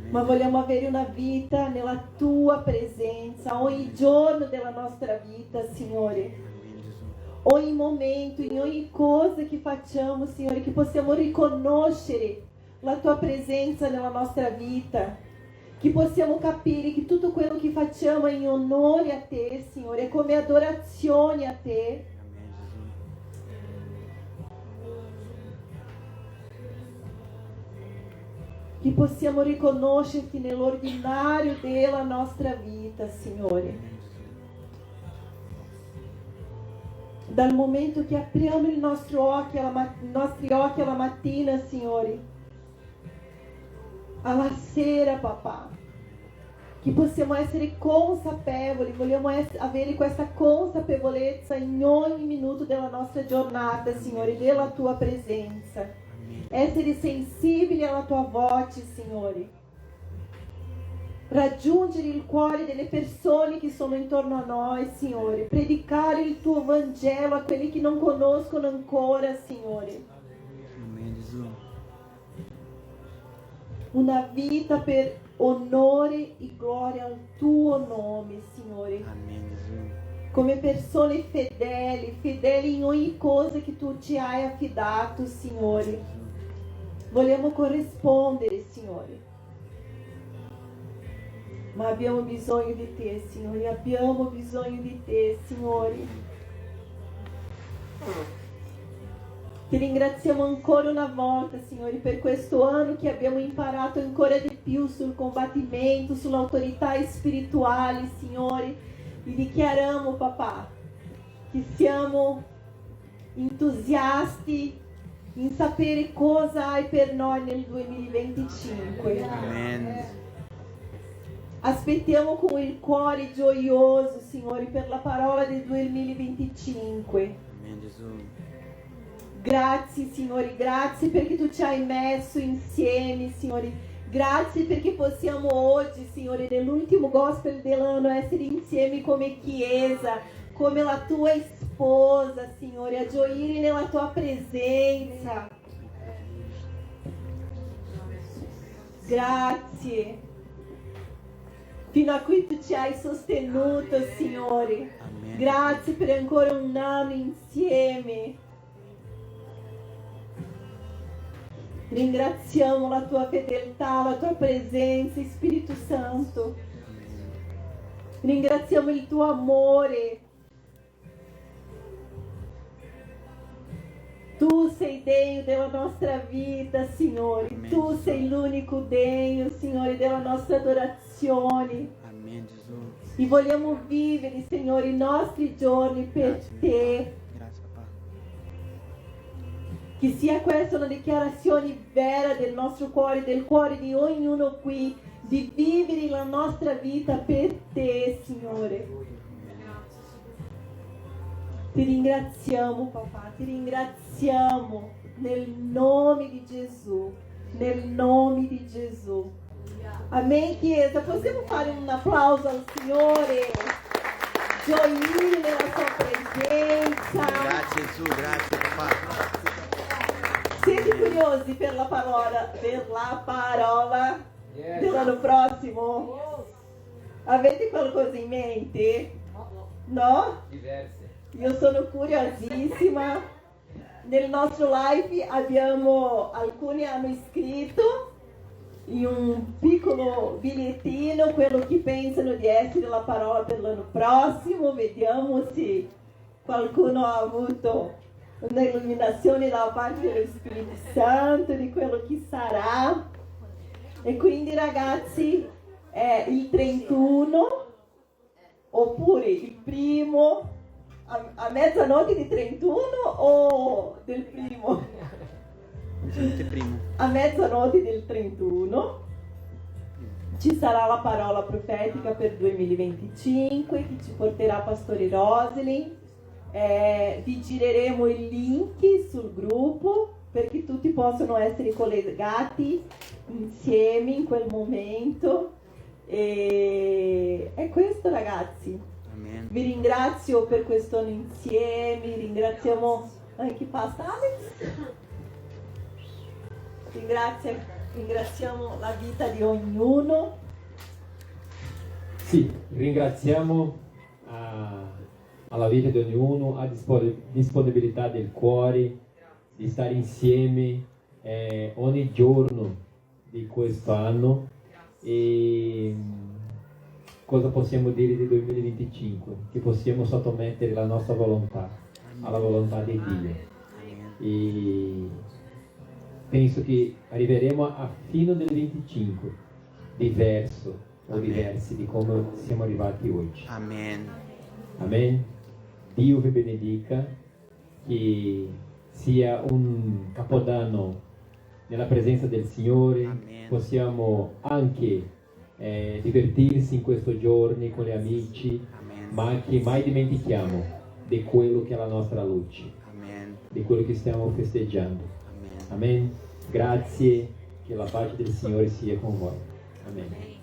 [SPEAKER 2] ma vogliamo avere una vita nella tua presenza, ogni giorno della nostra vita, Signore. Ogni momento, in ogni cosa che facciamo, Signore, che possiamo riconoscere la tua presenza nella nostra vita, che possiamo capire che tutto quello che facciamo è in onore a te, Signore, è come adorazione a te. Che possiamo riconoscerti nell'ordinario della nostra vita, Signore. Dal momento che apriamo i nostri occhi alla mattina, Signore, alla sera, papà, che possiamo essere consapevoli, vogliamo avere questa consapevolezza in ogni minuto della nostra giornata, Signore, della tua presenza. Essere sensibili alla tua voce, Signore. Raggiungere il cuore delle persone che sono intorno a noi, Signore. Predicare il tuo Vangelo a quelli che non conoscono ancora, Signore. Una vita per onore e gloria al tuo nome, Signore. Come persone fedeli in ogni cosa che tu ci hai affidato, Signore. Vogliamo corrispondere, Signore. ma abbiamo bisogno di te, Signore, abbiamo bisogno di te, Signore. Ti ringraziamo ancora una volta, Signore, per questo anno che abbiamo imparato ancora di più sul combattimento, sull'autorità spirituale, Signore. E dichiariamo, papà, che siamo entusiasti in sapere cosa hai per noi nel 2025.
[SPEAKER 5] Amen.
[SPEAKER 2] Aspettiamo con il cuore gioioso, Signore, per la parola del 2025.
[SPEAKER 5] Amen, Gesù.
[SPEAKER 2] Grazie, Signore, grazie perché tu ci hai messo insieme, Signore. Grazie perché possiamo oggi, Signore, nell'ultimo gospel dell'anno essere insieme come Chiesa, come la tua sposa, Signore, a gioire nella tua presenza. Grazie. Fino a qui tu ci hai sostenuto, Signore.
[SPEAKER 5] Amen.
[SPEAKER 2] Grazie per ancora un anno insieme. Ringraziamo la tua fedeltà, la tua presenza, Spirito Santo. Ringraziamo il tuo amore. Tu sei degno della nostra vita, Signore.
[SPEAKER 5] Amen.
[SPEAKER 2] Tu sei l'unico degno, Signore, della nostra adorazione.
[SPEAKER 5] Amen, Gesù.
[SPEAKER 2] E vogliamo vivere, Signore, i nostri giorni per
[SPEAKER 5] Grazie.
[SPEAKER 2] te.
[SPEAKER 5] Grazie, papà.
[SPEAKER 2] Che sia questa una dichiarazione vera del nostro cuore, del cuore di ognuno qui, di vivere la nostra vita per te, Signore. Ti ringraziamo, papà, ti ringraziamo nel nome di Gesù, nel nome di Gesù. Amen, Chiesa. Possiamo fare un applauso al Signore? Gioire nella sua presenza.
[SPEAKER 5] Grazie, Gesù. Grazie, papà.
[SPEAKER 2] Siete curiosi per la parola dell'anno prossimo? Avete qualcosa in mente? No?
[SPEAKER 4] Diverse.
[SPEAKER 2] Io sono curiosissima. Nel nostro live alcuni hanno scritto in un piccolo bigliettino quello che pensano di essere la parola per l'anno prossimo. Vediamo se qualcuno ha avuto un'illuminazione da parte dello Spirito Santo di quello che sarà. E quindi, ragazzi, è il 31 oppure il primo a mezzanotte di 31 o del primo?
[SPEAKER 5] Primo.
[SPEAKER 2] A mezzanotte del 31 ci sarà la parola profetica per 2025 che ci porterà Pastore Rosely. Vi gireremo il link sul gruppo perché tutti possono essere collegati insieme in quel momento. E è questo, ragazzi.
[SPEAKER 5] Amen.
[SPEAKER 2] Vi ringrazio per questo anno insieme, ringraziamo anche Pastor Alex. Ringraziamo la vita di ognuno.
[SPEAKER 6] Sì, ringraziamo alla vita di ognuno, a disponibilità del cuore, di stare insieme ogni giorno di questo anno. E cosa possiamo dire di 2025? Che possiamo sottomettere la nostra volontà alla volontà di Dio. E penso che arriveremo a fine del 25 diverso o diversi di come siamo arrivati oggi.
[SPEAKER 5] Amen.
[SPEAKER 6] Amen. Dio vi benedica, che sia un capodanno nella presenza del Signore.
[SPEAKER 5] Amen.
[SPEAKER 6] Possiamo anche divertirsi in questi giorni con gli amici,
[SPEAKER 5] Amen.
[SPEAKER 6] ma che mai dimentichiamo di quello che è la nostra luce,
[SPEAKER 5] Amen.
[SPEAKER 6] di quello che stiamo festeggiando.
[SPEAKER 5] Amen.
[SPEAKER 6] Amen. Grazie, che la pace del Signore sia con voi. Amen.